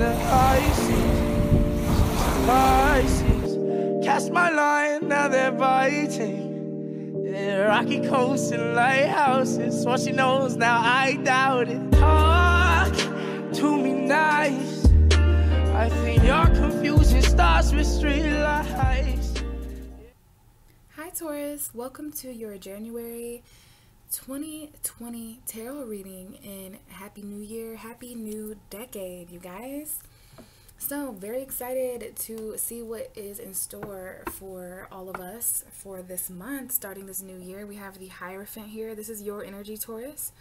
the high seas. Pisces, cast my line, now they're biting. Yeah, rocky coasts and lighthouses. What she knows now, I doubt it. Talk to me nice. I think your confusion starts with street lights. Hi Taurus, welcome to your January 2020 tarot reading, and happy new year, happy new decade, you guys. So very excited to see what is in store for all of us for this month, starting this new year. We have the Hierophant here. This is your energy, Taurus.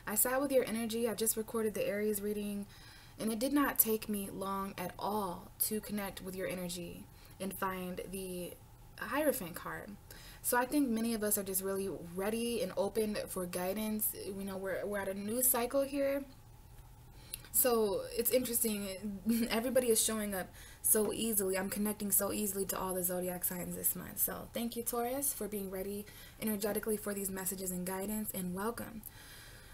I sat with your energy. I just recorded the Aries reading, and it did not take me long at all to connect with your energy and find the Hierophant card. So I think many of us are just really ready and open for guidance. You know, we're at a new cycle here. So it's interesting. Everybody is showing up so easily. I'm connecting so easily to all the zodiac signs this month. So thank you, Taurus, for being ready energetically for these messages and guidance, and welcome.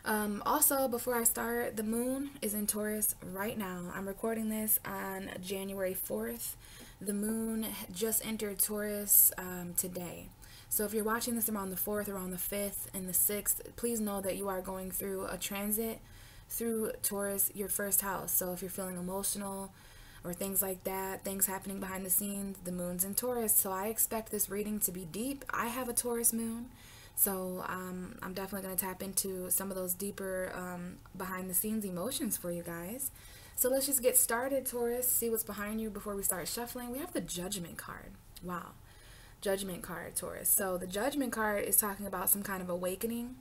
Also, before I start, the moon is in Taurus right now. I'm recording this on January 4th. The moon just entered Taurus today. So if you're watching this around the 4th, around the 5th, and the 6th, please know that you are going through a transit through Taurus, your first house. So if you're feeling emotional or things like that, things happening behind the scenes, the moon's in Taurus. So I expect this reading to be deep. I have a Taurus moon. So I'm definitely going to tap into some of those deeper behind the scenes emotions for you guys. So let's just get started, Taurus. See what's behind you before we start shuffling. We have the Judgment card. Wow. Judgment card, Taurus. So the Judgment card is talking about some kind of awakening.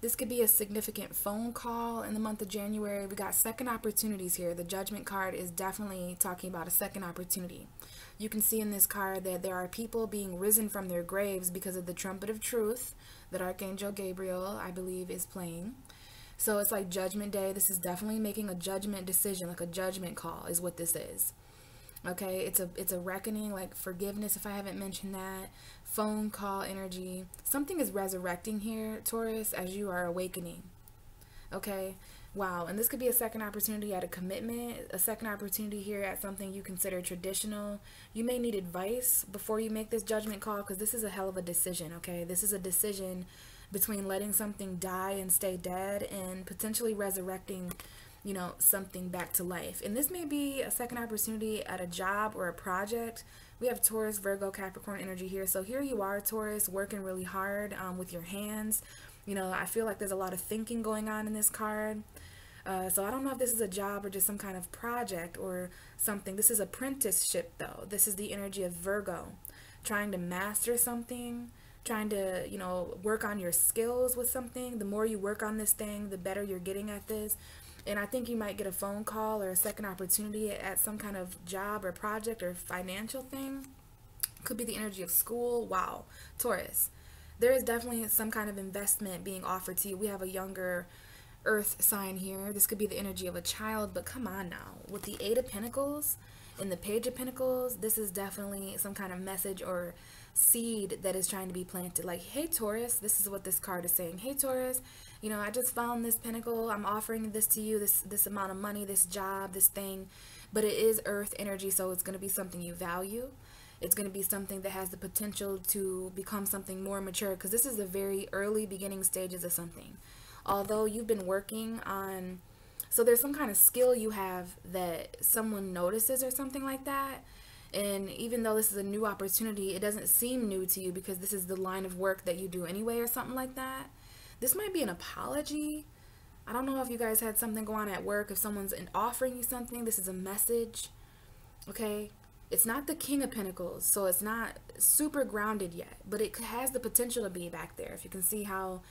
This could be a significant phone call in the month of January. We got second opportunities here. The Judgment card is definitely talking about a second opportunity. You can see in this card that there are people being risen from their graves because of the trumpet of truth that Archangel Gabriel, I believe, is playing. So it's like Judgment Day. This is definitely making a judgment decision, like a judgment call is what this is. Okay, it's a reckoning, like forgiveness, if I haven't mentioned that. Phone call energy. Something is resurrecting here, Taurus, as you are awakening. Okay, wow. And this could be a second opportunity at a commitment, a second opportunity here at something you consider traditional. You may need advice before you make this judgment call, because this is a hell of a decision, okay? This is a decision between letting something die and stay dead and potentially resurrecting, you know, something back to life. And this may be a second opportunity at a job or a project. We have Taurus, Virgo, Capricorn energy here. So here you are, Taurus, working really hard with your hands. You know, I feel like there's a lot of thinking going on in this card. So I don't know if this is a job or just some kind of project or something. This is apprenticeship, though. This is the energy of Virgo, trying to master something, trying to, you know, work on your skills with something. The more you work on this thing, the better you're getting at this. And I think you might get a phone call or a second opportunity at some kind of job or project or financial thing. Could be the energy of school. Wow. Taurus, there is definitely some kind of investment being offered to you. We have a younger earth sign here. This could be the energy of a child, but come on now. With the Eight of Pentacles and the Page of Pentacles, this is definitely some kind of message or seed that is trying to be planted. Like, hey Taurus, this is what this card is saying. Hey Taurus, you know, I just found this pentacle. I'm offering this to you, this amount of money, this job, this thing. But it is earth energy, so it's going to be something you value. It's going to be something that has the potential to become something more mature, because this is the very early beginning stages of something. Although you've been working on, so there's some kind of skill you have that someone notices or something like that. And even though this is a new opportunity, it doesn't seem new to you because this is the line of work that you do anyway or something like that. This might be an apology. I don't know if you guys had something go on at work. If someone's offering you something, this is a message. Okay? It's not the King of Pentacles, so it's not super grounded yet. But it has the potential to be back there. If you can see how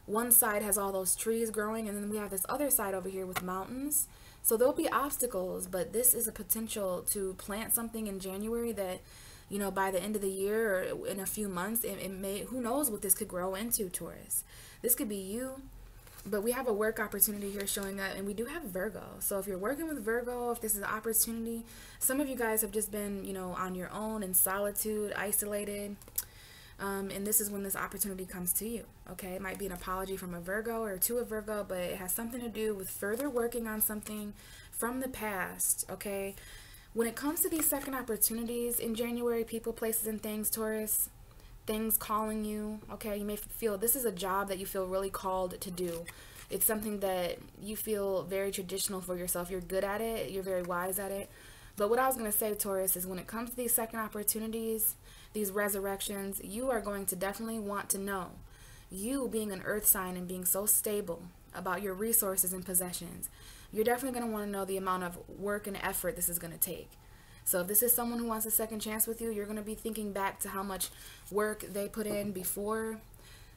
one side has all those trees growing, and then we have this other side over here with mountains. So there'll be obstacles, but this is a potential to plant something in January that, you know, by the end of the year or in a few months, it may, who knows what this could grow into, Taurus. This could be you, but we have a work opportunity here showing up, and we do have Virgo. So if you're working with Virgo, if this is an opportunity, some of you guys have just been, you know, on your own in solitude, isolated. And this is when this opportunity comes to you, okay? It might be an apology from a Virgo or to a Virgo, but it has something to do with further working on something from the past, okay? When it comes to these second opportunities in January, people, places, and things, Taurus, things calling you, okay? You may feel this is a job that you feel really called to do. It's something that you feel very traditional for yourself. You're good at it. You're very wise at it. But what I was going to say, Taurus, is when it comes to these second opportunities, these resurrections, you are going to definitely want to know, you being an earth sign and being so stable about your resources and possessions, you're definitely going to want to know the amount of work and effort this is going to take. So if this is someone who wants a second chance with you, you're going to be thinking back to how much work they put in before.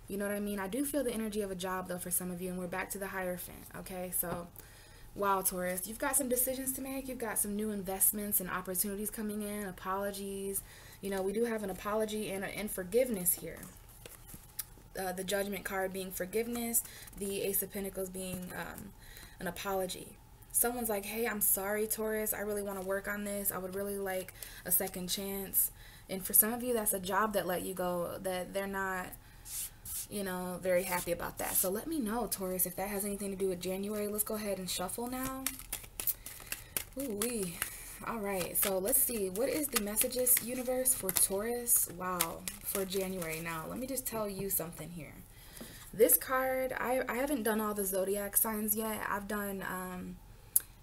You know what I mean? I do feel the energy of a job, though, for some of you, and we're back to the Hierophant, okay? So, wow, Taurus, you've got some decisions to make. You've got some new investments and opportunities coming in, apologies. You know, we do have an apology and forgiveness here. The Judgment card being forgiveness, the Ace of Pentacles being an apology. Someone's like, hey, I'm sorry, Taurus. I really want to work on this. I would really like a second chance. And for some of you, that's a job that let you go, that they're not, you know, very happy about that. So let me know, Taurus, if that has anything to do with January. Let's go ahead and shuffle now. Ooh-wee. All right, so let's see. What is the messages, universe, for Taurus? Wow, for January. Now, let me just tell you something here. This card, I haven't done all the zodiac signs yet. I've done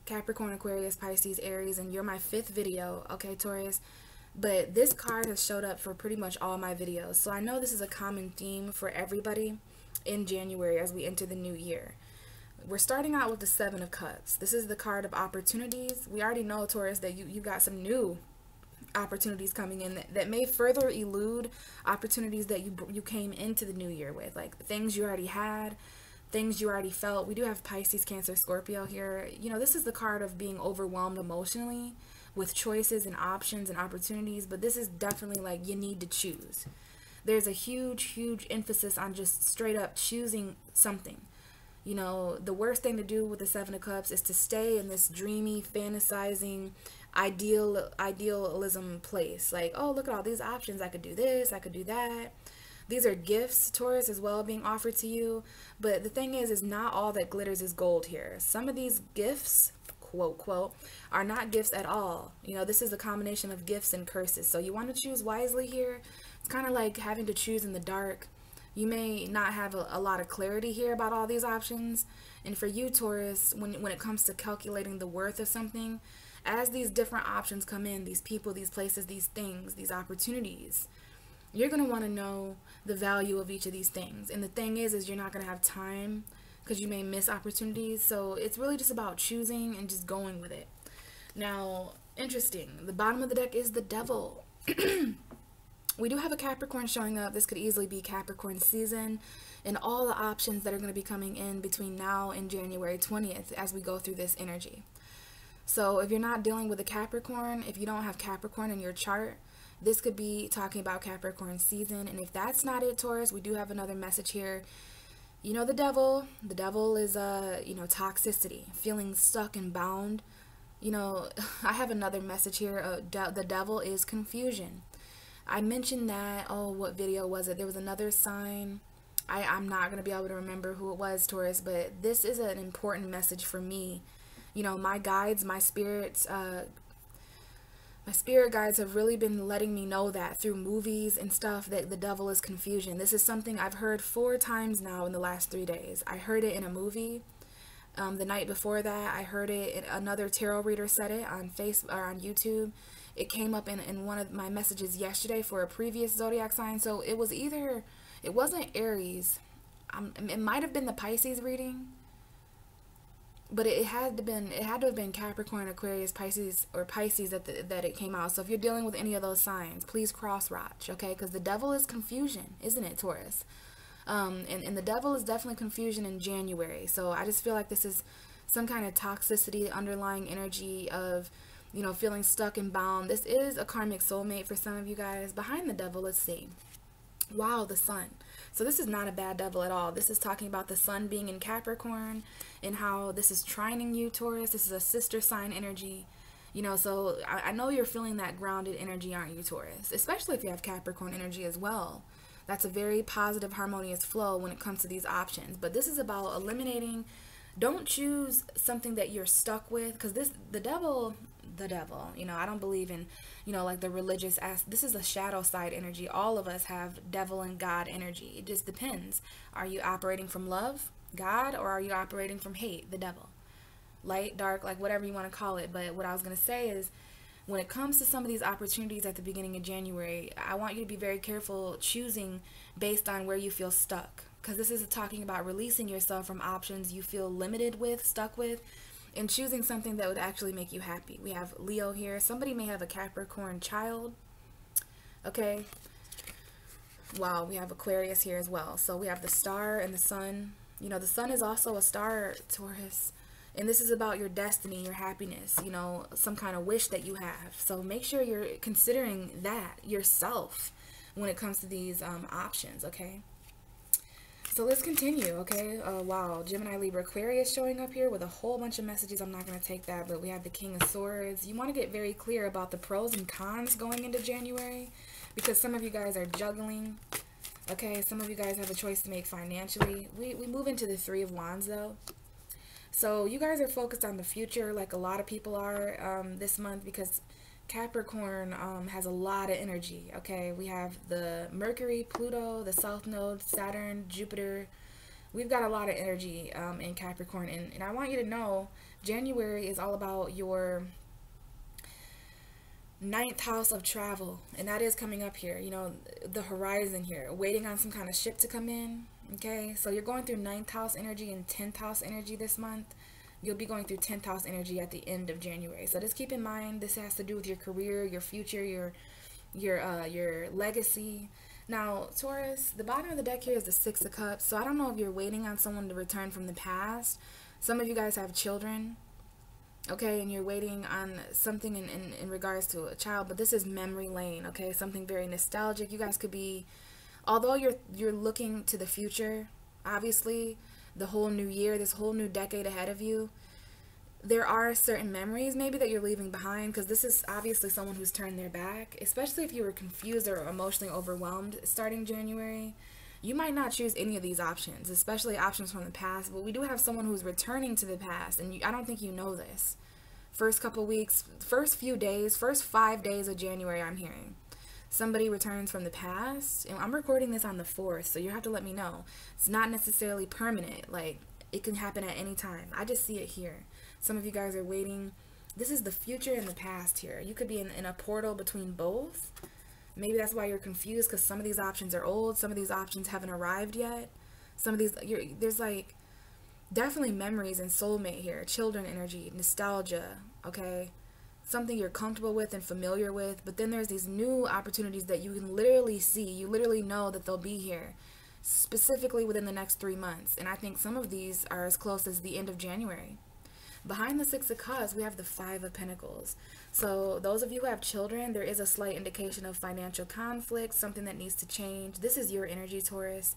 Capricorn, Aquarius, Pisces, Aries, and you're my 5th video, okay, Taurus? But this card has showed up for pretty much all my videos. So I know this is a common theme for everybody in January as we enter the new year. We're starting out with the 7 of Cups. This is the card of opportunities. We already know, Taurus, that you got some new opportunities coming in that may further elude opportunities that you came into the new year with, like things you already had, things you already felt. We do have Pisces, Cancer, Scorpio here. You know, this is the card of being overwhelmed emotionally with choices and options and opportunities, but this is definitely like you need to choose. There's a huge emphasis on just straight up choosing something. You know, the worst thing to do with the 7 of Cups is to stay in this dreamy, fantasizing, idealism place. Like, oh, look at all these options. I could do this, I could do that. These are gifts, Taurus, as well, being offered to you. But the thing is not all that glitters is gold here. Some of these gifts, quote, quote, are not gifts at all. You know, this is a combination of gifts and curses. So you want to choose wisely here. It's kind of like having to choose in the dark. You may not have a lot of clarity here about all these options. And for you, Taurus, when it comes to calculating the worth of something, as these different options come in, these people, these places, these things, these opportunities, you're going to want to know the value of each of these things. And the thing is you're not going to have time because you may miss opportunities. So it's really just about choosing and just going with it. Now, interesting. The bottom of the deck is the Devil. We do have a Capricorn showing up. This could easily be Capricorn season and all the options that are going to be coming in between now and January 20th as we go through this energy. So if you're not dealing with a Capricorn, if you don't have Capricorn in your chart, this could be talking about Capricorn season. And if that's not it, Taurus, we do have another message here. You know, the devil is, you know, toxicity, feeling stuck and bound. You know, I have another message here. The devil is confusion. I mentioned that, oh, what video was it? There was another sign. I'm not going to be able to remember who it was, Taurus, but this is an important message for me. You know, my guides, my spirits, my spirit guides have really been letting me know that through movies and stuff, that the devil is confusion. This is something I've heard 4 times now in the last 3 days. I heard it in a movie. The night before that, I heard it, another tarot reader said it on Facebook or on YouTube. It came up in one of my messages yesterday for a previous zodiac sign. So it was either, it wasn't Aries. It might have been the Pisces reading. But it had to have been Capricorn, Aquarius, Pisces, or Pisces that it came out. So if you're dealing with any of those signs, please cross-watch, okay? Because the devil is confusion, isn't it, Taurus? And the devil is definitely confusion in January. So I just feel like this is some kind of toxicity, underlying energy of, you know, feeling stuck and bound. This is a karmic soulmate for some of you guys. Behind the devil, let's see. Wow, the sun. So this is not a bad devil at all. This is talking about the sun being in Capricorn and how this is trining you, Taurus. This is a sister sign energy. You know, so I know you're feeling that grounded energy, aren't you, Taurus? Especially if you have Capricorn energy as well. That's a very positive, harmonious flow when it comes to these options. But this is about eliminating. Don't choose something that you're stuck with, because the devil, you know, I don't believe in, you know, like the religious this is a shadow side energy. All of us have devil and God energy. It just depends. Are you operating from love, God, or are you operating from hate, the devil? Light, dark, like whatever you want to call it. But what I was going to say is, when it comes to some of these opportunities at the beginning of January, I want you to be very careful choosing based on where you feel stuck. Because this is talking about releasing yourself from options you feel limited with, stuck with, and choosing something that would actually make you happy. We have Leo here. Somebody may have a Capricorn child. Okay. Wow, we have Aquarius here as well. So we have the star and the sun. You know, the sun is also a star, Taurus. And this is about your destiny, your happiness, you know, some kind of wish that you have. So make sure you're considering that yourself when it comes to these options, okay? So let's continue, okay? Wow, Gemini, Libra, Aquarius showing up here with a whole bunch of messages. I'm not going to take that, but we have the King of Swords. You want to get very clear about the pros and cons going into January, because some of you guys are juggling, okay? Some of you guys have a choice to make financially. We move into the Three of Wands, though. So you guys are focused on the future like a lot of people are this month, because Capricorn has a lot of energy, okay? We have the Mercury, Pluto, the South Node, Saturn, Jupiter. We've got a lot of energy in Capricorn. And I want you to know, January is all about your 9th house of travel. And that is coming up here, you know, the horizon here, waiting on some kind of ship to come in. Okay, so you're going through 9th house energy and 10th house energy this month. You'll be going through 10th house energy at the end of January. So just keep in mind, this has to do with your career, your future, your legacy. Now, Taurus, the bottom of the deck here is the Six of Cups. So I don't know if you're waiting on someone to return from the past. Some of you guys have children, okay, and you're waiting on something in regards to a child. But this is memory lane, okay, something very nostalgic. You guys could be, although you're looking to the future, obviously, the whole new year, this whole new decade ahead of you, there are certain memories maybe that you're leaving behind, because this is obviously someone who's turned their back, especially if you were confused or emotionally overwhelmed starting January. You might not choose any of these options, especially options from the past, but we do have someone who's returning to the past, and I don't think you know this. First couple weeks, first few days, first 5 days of January, I'm hearing somebody returns from the past. And I'm recording this on the 4th, so you have to let me know. It's not necessarily permanent, like it can happen at any time. I just see it here. Some of you guys are waiting. This is the future and the past here. You could be in a portal between both. Maybe that's why you're confused, because some of these options are old, some of these options haven't arrived yet. Some of these, there's like definitely memories and soulmate here, children energy, nostalgia, okay? Something you're comfortable with and familiar with, but then there's these new opportunities that you can literally see. You literally know that they'll be here, specifically within the next 3 months. And I think some of these are as close as the end of January. Behind the Six of Cups, we have the Five of Pentacles. So those of you who have children, there is a slight indication of financial conflict, something that needs to change. This is your energy, Taurus.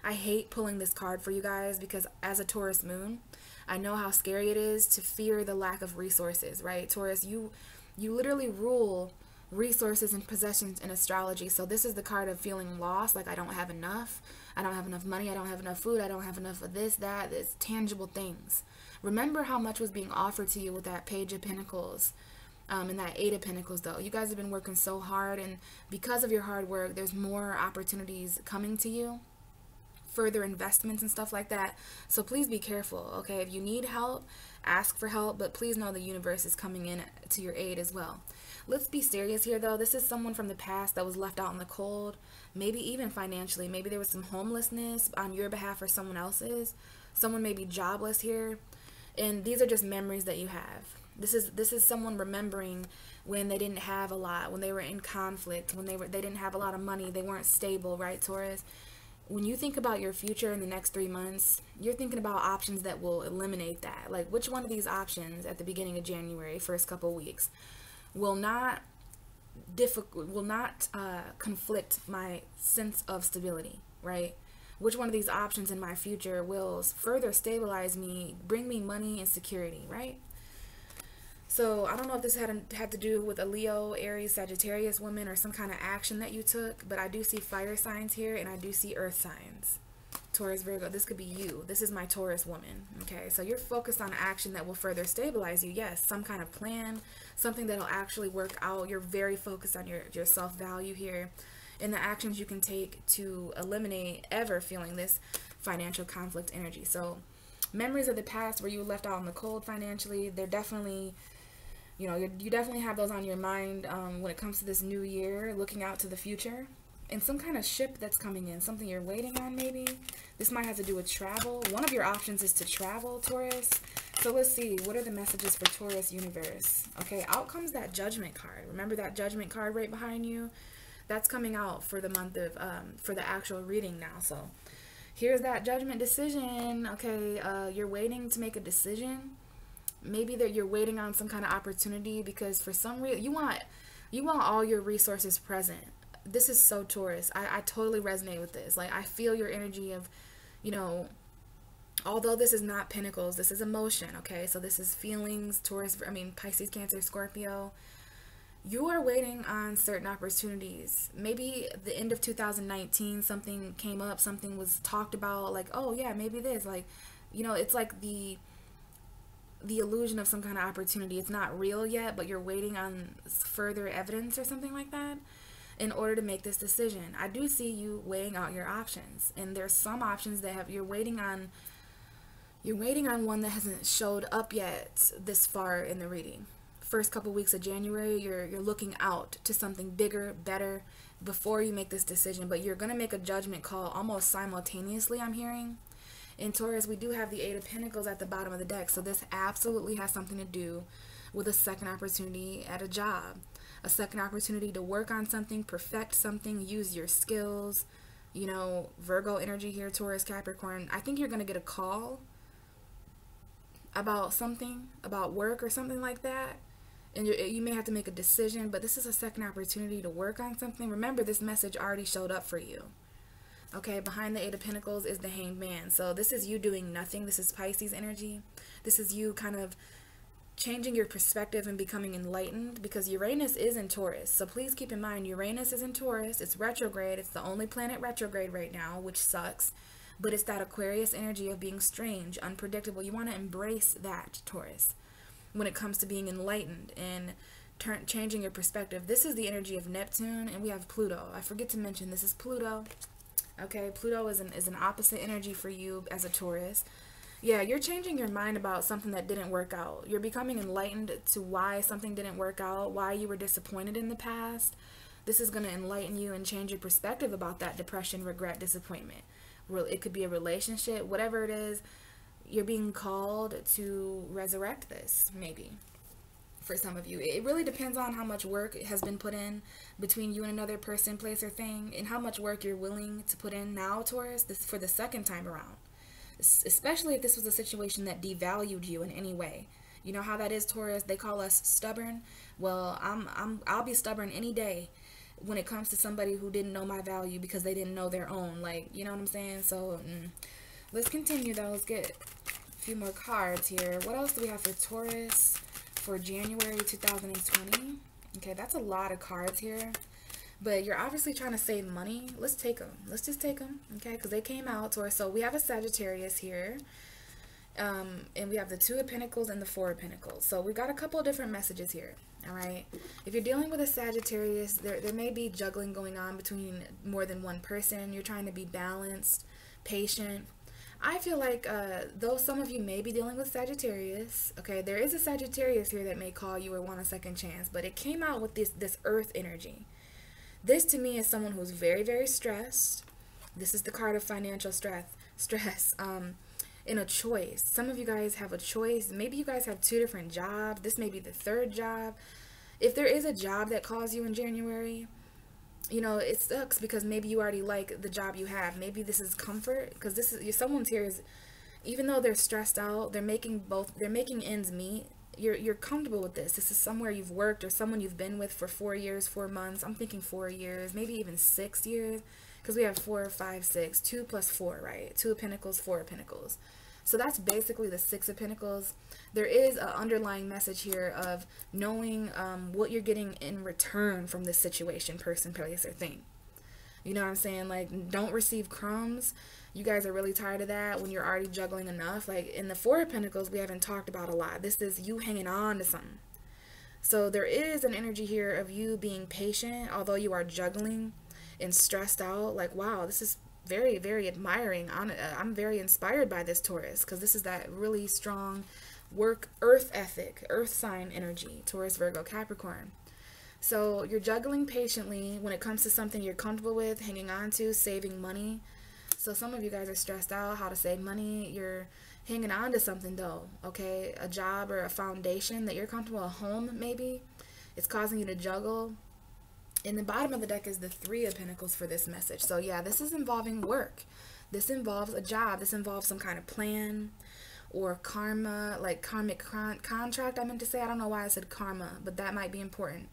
I hate pulling this card for you guys, because as a Taurus moon, I know how scary it is to fear the lack of resources, right? Taurus, you literally rule resources and possessions in astrology. So this is the card of feeling lost, like I don't have enough. I don't have enough money. I don't have enough food. I don't have enough of this, that. It's tangible things. Remember how much was being offered to you with that Page of Pentacles and that Eight of Pentacles, though. You guys have been working so hard, and because of your hard work, there's more opportunities coming to you. Further investments and stuff like that. So please be careful, okay? If you need help, ask for help, but please know the universe is coming in to your aid as well. Let's be serious here, though. This is someone from the past that was left out in the cold, maybe even financially. Maybe there was some homelessness on your behalf or someone else's. Someone may be jobless here, and these are just memories that you have. This is someone remembering when they didn't have a lot, when they were in conflict, when they didn't have a lot of money, they weren't stable, right, Taurus? When you think about your future in the next 3 months, you're thinking about options that will eliminate that. Like, which one of these options at the beginning of January, first couple weeks, will not conflict my sense of stability, right? Which one of these options in my future will further stabilize me, bring me money and security, right? So I don't know if this had to do with a Leo, Aries, Sagittarius woman or some kind of action that you took, but I do see fire signs here and I do see earth signs. Taurus, Virgo, this could be you. This is my Taurus woman. Okay, so you're focused on action that will further stabilize you. Yes, some kind of plan, something that'll actually work out. You're very focused on your self-value here and the actions you can take to eliminate ever feeling this financial conflict energy. So memories of the past where you were left out in the cold financially, they're definitely, you know, you definitely have those on your mind when it comes to this new year, looking out to the future. And some kind of ship that's coming in, something you're waiting on maybe. This might have to do with travel. One of your options is to travel, Taurus. So let's see, what are the messages for Taurus universe? Okay, out comes that Judgment card. Remember that Judgment card right behind you? That's coming out for the month of, for the actual reading now. So here's that Judgment decision. Okay, you're waiting to make a decision. Maybe that you're waiting on some kind of opportunity because for some reason you want all your resources present. This is so Taurus. I totally resonate with this. Like, I feel your energy of, you know, although this is not pentacles, this is emotion, okay? So this is feelings, Taurus, Pisces, Cancer, Scorpio. You are waiting on certain opportunities. Maybe the end of 2019, something came up, something was talked about, like, oh yeah, maybe this, like, you know, it's like the illusion of some kind of opportunity. It's not real yet, but you're waiting on further evidence or something like that in order to make this decision. I do see you weighing out your options, and there's some options that you're waiting on one that hasn't showed up yet this far in the reading. First couple weeks of January, you're looking out to something bigger, better before you make this decision, but you're going to make a judgment call almost simultaneously, I'm hearing. In Taurus, we do have the Eight of Pentacles at the bottom of the deck, so this absolutely has something to do with a second opportunity at a job. A second opportunity to work on something, perfect something, use your skills. You know, Virgo energy here, Taurus, Capricorn. I think you're going to get a call about something, about work or something like that. And you may have to make a decision, but this is a second opportunity to work on something. Remember, this message already showed up for you. Okay, behind the Eight of Pentacles is the Hanged Man. So this is you doing nothing. This is Pisces energy. This is you kind of changing your perspective and becoming enlightened, because Uranus is in Taurus. So please keep in mind, Uranus is in Taurus. It's retrograde. It's the only planet retrograde right now, which sucks. But it's that Aquarius energy of being strange, unpredictable. You want to embrace that, Taurus, when it comes to being enlightened and changing your perspective. This is the energy of Neptune, and we have Pluto. I forget to mention, this is Pluto. Okay, Pluto is an opposite energy for you as a Taurus. Yeah, you're changing your mind about something that didn't work out. You're becoming enlightened to why something didn't work out, why you were disappointed in the past. This is going to enlighten you and change your perspective about that depression, regret, disappointment. It could be a relationship, whatever it is. You're being called to resurrect this, maybe, for some of you. It really depends on how much work has been put in between you and another person, place, or thing, and how much work you're willing to put in now, Taurus, this for the second time around. Especially if this was a situation that devalued you in any way. You know how that is, Taurus? They call us stubborn. Well, I'll be stubborn any day when it comes to somebody who didn't know my value because they didn't know their own. Like, you know what I'm saying? So let's continue though. Let's get a few more cards here. What else do we have for Taurus for January 2020? Okay, that's a lot of cards here. But you're obviously trying to save money. Let's take them. Let's just take them, okay? Because they came out, Taurus. So we have a Sagittarius here. And we have the Two of Pentacles and the Four of Pentacles. So we got a couple of different messages here, all right? If you're dealing with a Sagittarius, there may be juggling going on between more than one person. You're trying to be balanced, patient. I feel like though some of you may be dealing with Sagittarius, okay, there is a Sagittarius here that may call you or want a second chance, but it came out with this earth energy. This to me is someone who's very, very stressed. This is the card of financial stress, in a choice. Some of you guys have a choice. Maybe you guys have two different jobs. This may be the third job. If there is a job that calls you in January, you know, it sucks because maybe you already like the job you have. Maybe this is comfort, because this is someone's here is, even though they're stressed out, they're making ends meet. You're comfortable with this. This is somewhere you've worked or someone you've been with for 4 years, 4 months. I'm thinking 4 years, maybe even 6 years, because we have 4, 5, 6, 2 plus 4, right? Two of Pentacles, Four of Pentacles. So that's basically the Six of Pentacles. There is an underlying message here of knowing what you're getting in return from this situation, person, place, or thing. You know what I'm saying? Like, don't receive crumbs. You guys are really tired of that when you're already juggling enough. Like, in the Four of Pentacles, we haven't talked about a lot. This is you hanging on to something. So there is an energy here of you being patient, although you are juggling and stressed out. Like, wow, this is very, very admiring. I'm very inspired by this, Taurus, because this is that really strong work, earth ethic, earth sign energy, Taurus, Virgo, Capricorn. So you're juggling patiently when it comes to something you're comfortable with, hanging on to, saving money. So some of you guys are stressed out how to save money. You're hanging on to something though, okay? A job or a foundation that you're comfortable, a home maybe. It's causing you to juggle. In the bottom of the deck is the Three of Pentacles for this message. So yeah, this is involving work. This involves a job. This involves some kind of plan or karma, like karmic contract, I meant to say. I don't know why I said karma, but that might be important.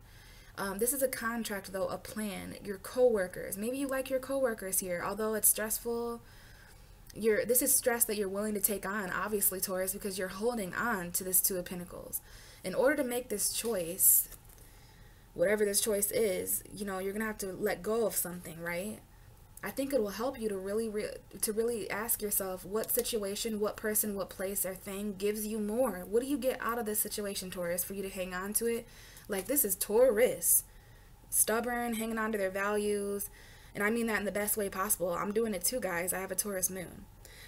This is a contract, though, a plan. Your coworkers. Maybe you like your coworkers here, although it's stressful. This is stress that you're willing to take on, obviously, Taurus, because you're holding on to this Two of Pentacles. In order to make this choice, whatever this choice is, you know, you're gonna have to let go of something, right? I think it will help you to really ask yourself what situation, what person, what place or thing gives you more. What do you get out of this situation, Taurus, for you to hang on to it? Like, this is Taurus, stubborn, hanging on to their values, and I mean that in the best way possible. I'm doing it too, guys. I have a Taurus moon.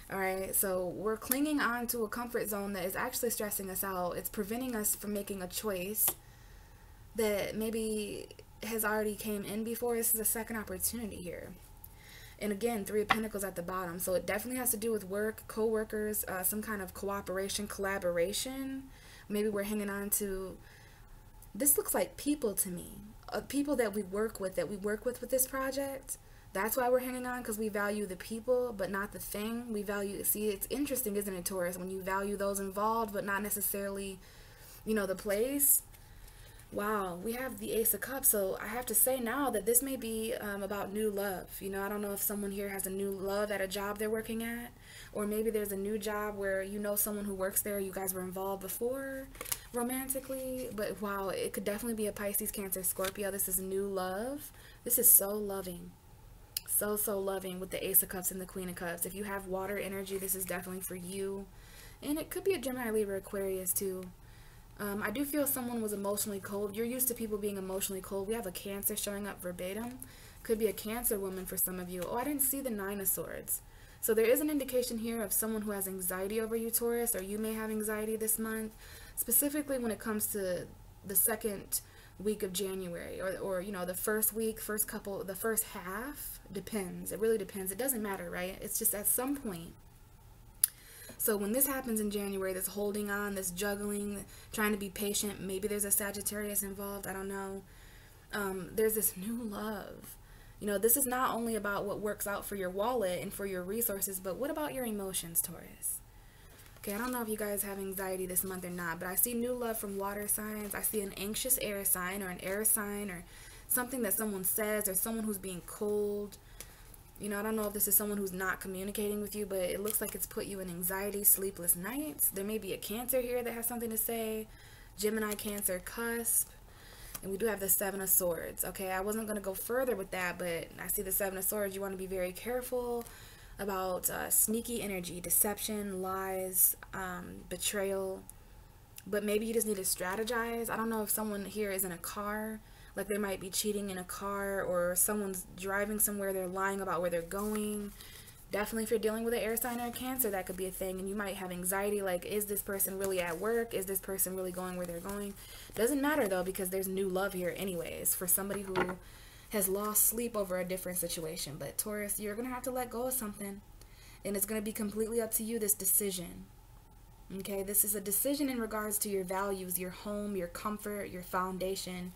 All right, so we're clinging on to a comfort zone that is actually stressing us out. It's preventing us from making a choice that maybe has already came in before. This is a second opportunity here. And again, Three of Pentacles at the bottom. So it definitely has to do with work, co-workers, some kind of cooperation, collaboration. Maybe we're hanging on to... This looks like people to me. People that we work with with this project. That's why we're hanging on, because we value the people, but not the thing. We value... See, it's interesting, isn't it, Taurus? When you value those involved, but not necessarily, you know, the place. Wow, we have the Ace of Cups, so I have to say now that this may be about new love. You know, I don't know if someone here has a new love at a job they're working at, or maybe there's a new job where you know someone who works there, you guys were involved before romantically, but wow, it could definitely be a Pisces, Cancer, Scorpio. This is new love. This is so loving. So, so loving with the Ace of Cups and the Queen of Cups. If you have water energy, this is definitely for you. And it could be a Gemini, Libra, Aquarius too. I do feel someone was emotionally cold. You're used to people being emotionally cold. We have a Cancer showing up verbatim. Could be a Cancer woman for some of you. Oh, I didn't see the Nine of Swords. So there is an indication here of someone who has anxiety over you, Taurus, or you may have anxiety this month, specifically when it comes to the second week of January, or you know, the first week, first couple, the first half. Depends. It really depends. It doesn't matter, right? It's just at some point. So when this happens in January, this holding on, this juggling, trying to be patient, maybe there's a Sagittarius involved, I don't know. There's this new love. You know, this is not only about what works out for your wallet and for your resources, but what about your emotions, Taurus? Okay, I don't know if you guys have anxiety this month or not, but I see new love from water signs. I see an anxious air sign or an air sign, or something that someone says, or someone who's being cold. You know, I don't know if this is someone who's not communicating with you, but it looks like it's put you in anxiety, sleepless nights. There may be a Cancer here that has something to say. Gemini, Cancer, cusp. And we do have the Seven of Swords. Okay, I wasn't going to go further with that, but I see the Seven of Swords. You want to be very careful about sneaky energy, deception, lies, betrayal. But maybe you just need to strategize. I don't know if someone here is in a car. Like, they might be cheating in a car, or someone's driving somewhere, they're lying about where they're going. Definitely if you're dealing with an air sign or a Cancer, that could be a thing. And you might have anxiety, like, is this person really at work? Is this person really going where they're going? Doesn't matter, though, because there's new love here anyways for somebody who has lost sleep over a different situation. But Taurus, you're going to have to let go of something. And it's going to be completely up to you, this decision. Okay, this is a decision in regards to your values, your home, your comfort, your foundation,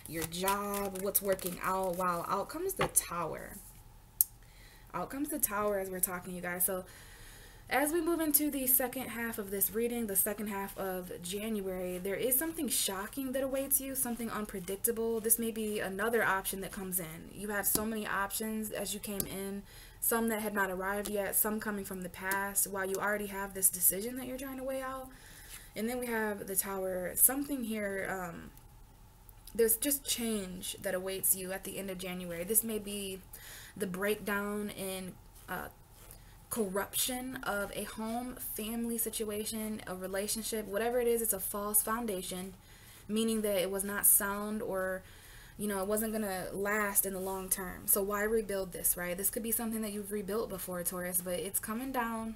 your job, what's working out. Wow, out comes the Tower. Out comes the Tower as we're talking, you guys. So as we move into the second half of this reading, the second half of January, there is something shocking that awaits you, something unpredictable. This may be another option that comes in. You had so many options as you came in, some that had not arrived yet, some coming from the past, while you already have this decision that you're trying to weigh out. And then we have the Tower. Something here, there's just change that awaits you at the end of January. This may be the breakdown and corruption of a home, family situation, a relationship, whatever it is. It's a false foundation, meaning that it was not sound, or it wasn't gonna last in the long term. So why rebuild this, right? This could be something that you've rebuilt before, Taurus, but it's coming down.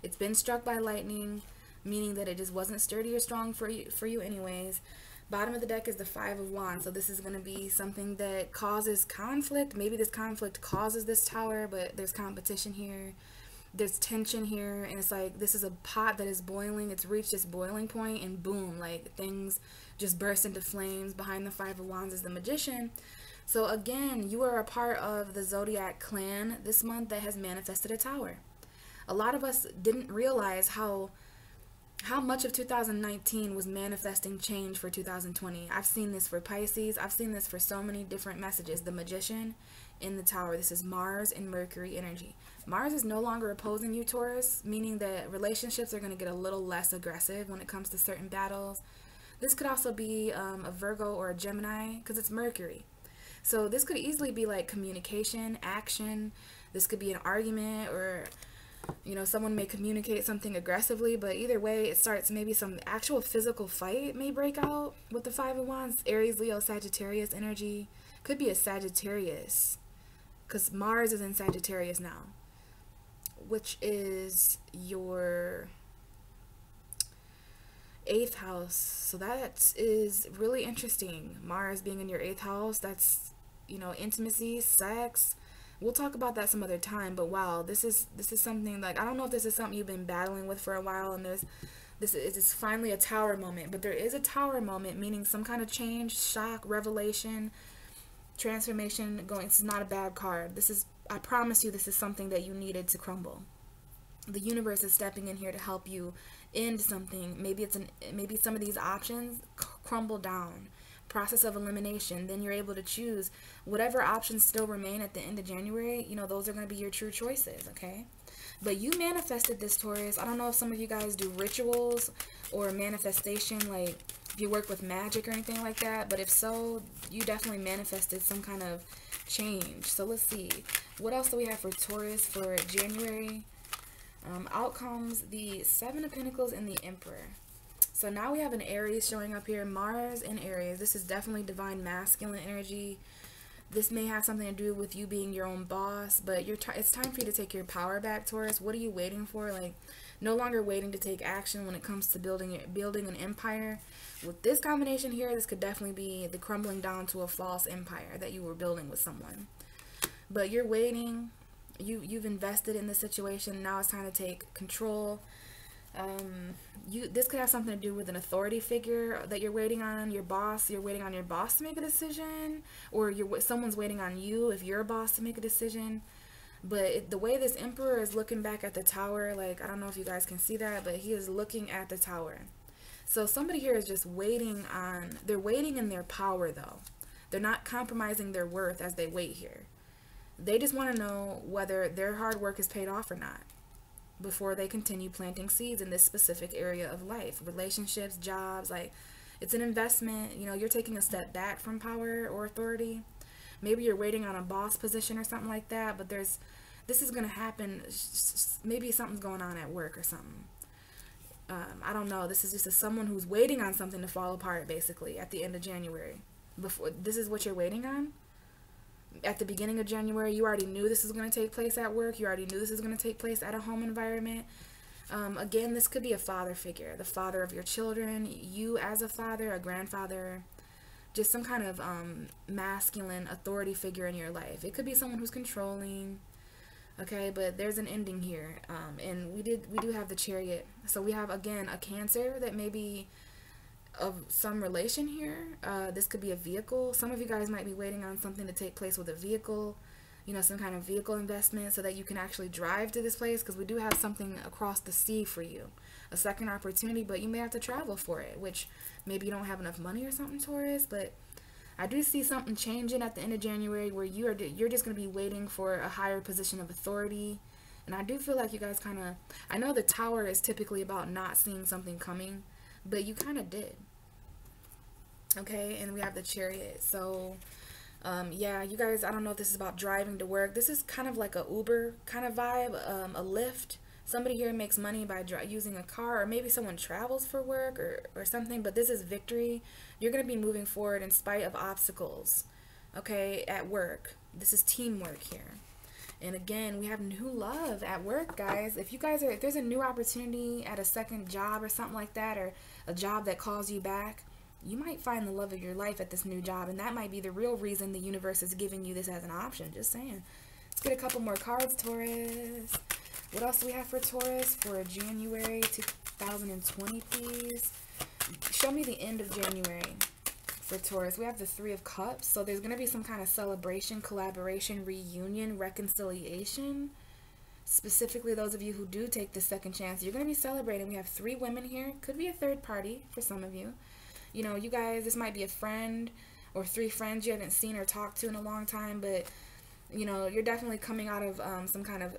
It's been struck by lightning, meaning that it just wasn't sturdy or strong for you anyways. Bottom of the deck is the Five of Wands. So this is going to be something that causes conflict. Maybe this conflict causes this Tower, but there's competition here. There's tension here. And it's like, this is a pot that is boiling. It's reached its boiling point, and boom, like things just burst into flames. Behind the Five of Wands is the Magician. So again, you are a part of the Zodiac clan this month that has manifested a Tower. A lot of us didn't realize how much of 2019 was manifesting change for 2020. I've seen this for Pisces. I've seen this for so many different messages. The Magician in the Tower. This is Mars and Mercury energy. Mars is no longer opposing you, Taurus, meaning that relationships are going to get a little less aggressive when it comes to certain battles. This could also be a Virgo or a Gemini, because it's Mercury. So this could easily be like communication, action. This could be an argument, or someone may communicate something aggressively, but either way, it starts, maybe some actual physical fight may break out with the Five of Wands. Aries, Leo, Sagittarius energy. Could be a Sagittarius, because Mars is in Sagittarius now, which is your 8th house. So that is really interesting. Mars being in your 8th house, that's, intimacy, sex. We'll talk about that some other time, but wow, this is something like, I don't know if this is something you've been battling with for a while, and this is finally a Tower moment. But there is a Tower moment, meaning some kind of change, shock, revelation, transformation going. This is not a bad card. I promise you, this is something that you needed to crumble. The universe is stepping in here to help you end something. Maybe maybe some of these options crumble down. Process of elimination. Then you're able to choose whatever options still remain at the end of January. Those are going to be your true choices, okay? But you manifested this, Taurus. I don't know if some of you guys do rituals or manifestation, like if you work with magic or anything like that, but if so, you definitely manifested some kind of change. So let's see, what else do we have for Taurus for January? Outcomes, the Seven of Pentacles and the Emperor. So now we have an Aries showing up here, Mars in Aries. This is definitely divine masculine energy. This may have something to do with you being your own boss, but it's time for you to take your power back, Taurus. What are you waiting for? Like, no longer waiting to take action when it comes to building an empire. With this combination here, this could definitely be the crumbling down to a false empire that you were building with someone. But you're waiting. You've invested in the situation. Now it's time to take control. This could have something to do with an authority figure that you're waiting on, your boss. You're waiting on your boss to make a decision, or someone's waiting on you if you're a boss to make a decision. But the way this Emperor is looking back at the Tower, like, I don't know if you guys can see that, but he is looking at the Tower. So somebody here is just waiting they're waiting in their power though. They're not compromising their worth as they wait here. They just want to know whether their hard work is paid off or not before they continue planting seeds in this specific area of life. Relationships, jobs, like, it's an investment. You're taking a step back from power or authority. Maybe you're waiting on a boss position or something like that, but this is going to happen. Maybe something's going on at work or something. I don't know. This is just someone who's waiting on something to fall apart, basically, at the end of January. This is what you're waiting on? At the beginning of January, you already knew this was going to take place at work. You already knew this was going to take place at a home environment. Again, this could be a father figure, the father of your children, you as a father, a grandfather, just some kind of masculine authority figure in your life. It could be someone who's controlling, okay, but there's an ending here. And we do have the Chariot. So we have, again, a Cancer that may be of some relation here. This could be a vehicle. Some of you guys might be waiting on something to take place with a vehicle, some kind of vehicle investment so that you can actually drive to this place, because we do have something across the sea for you, a second opportunity, but you may have to travel for it, which maybe you don't have enough money or something, Taurus. But I do see something changing at the end of January where you're just going to be waiting for a higher position of authority. And I do feel like you guys kind of, I know the Tower is typically about not seeing something coming, but you kind of did. Okay, and we have the Chariot. So yeah, you guys, I don't know if this is about driving to work. This is kind of like a Uber kind of vibe, a Lyft. Somebody here makes money by using a car, or maybe someone travels for work or something, but this is victory. You're going to be moving forward in spite of obstacles, okay, at work. This is teamwork here. And again, we have new love at work, guys. If there's a new opportunity at a second job or something like that, or a job that calls you back, you might find the love of your life at this new job, and that might be the real reason the universe is giving you this as an option. Just saying. Let's get a couple more cards, Taurus. What else do we have for Taurus for January 2020, please? Show me the end of January for Taurus. We have the Three of Cups. So there's going to be some kind of celebration, collaboration, reunion, reconciliation. Specifically, those of you who do take the second chance, you're going to be celebrating. We have 3 women here. Could be a third party for some of you. You know, you guys, this might be a friend or 3 friends you haven't seen or talked to in a long time. But, you know, you're definitely coming out of some kind of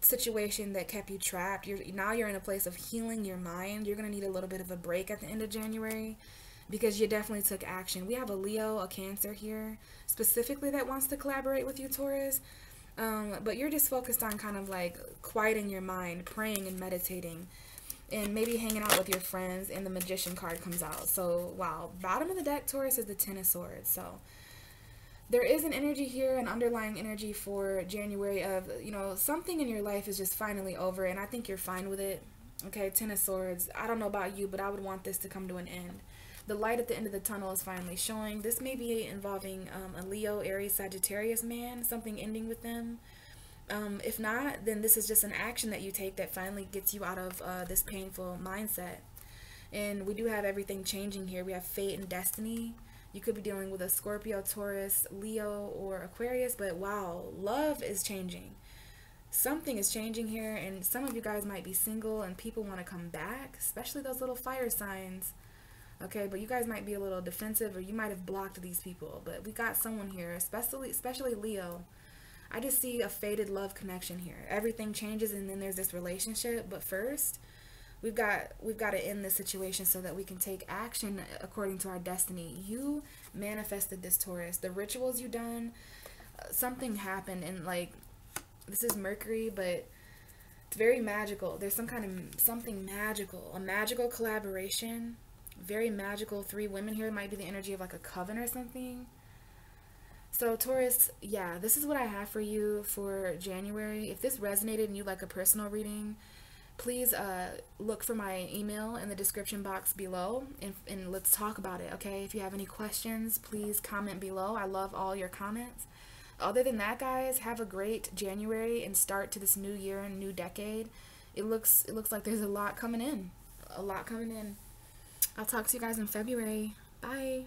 situation that kept you trapped. Now you're in a place of healing your mind. You're going to need a little bit of a break at the end of January because you definitely took action. We have a Leo, a Cancer here, specifically that wants to collaborate with you, Taurus. But you're just focused on kind of like quieting your mind, praying and meditating, and maybe hanging out with your friends, and the Magician card comes out. So, wow. Bottom of the deck, Taurus, is the Ten of Swords. So there is an energy here, an underlying energy for January of, you know, something in your life is just finally over, and I think you're fine with it. Okay, Ten of Swords. I don't know about you, but I would want this to come to an end. The light at the end of the tunnel is finally showing. This may be involving a Leo, Aries, Sagittarius man, something ending with them. If not, then this is just an action that you take that finally gets you out of this painful mindset. And we do have everything changing here. We have fate and destiny. You could be dealing with a Scorpio, Taurus, Leo, or Aquarius, but wow, love is changing. Something is changing here, and some of you guys might be single and people want to come back, especially those little fire signs. Okay, but you guys might be a little defensive, or you might have blocked these people, but we got someone here, especially Leo. I just see a fated love connection here. Everything changes, and then there's this relationship, but first we've got to end this situation so that we can take action according to our destiny. You manifested this, Taurus. The rituals you done, something happened, and like, this is Mercury, but it's very magical. There's something magical, a magical collaboration, very magical. 3 women here might be the energy of like a coven or something. So Taurus, yeah, this is what I have for you for January. If this resonated and you like a personal reading, please look for my email in the description box below, and let's talk about it, okay? If you have any questions, please comment below. I love all your comments. Other than that, guys, have a great January and start to this new year and new decade. It looks like there's a lot coming in. A lot coming in. I'll talk to you guys in February. Bye.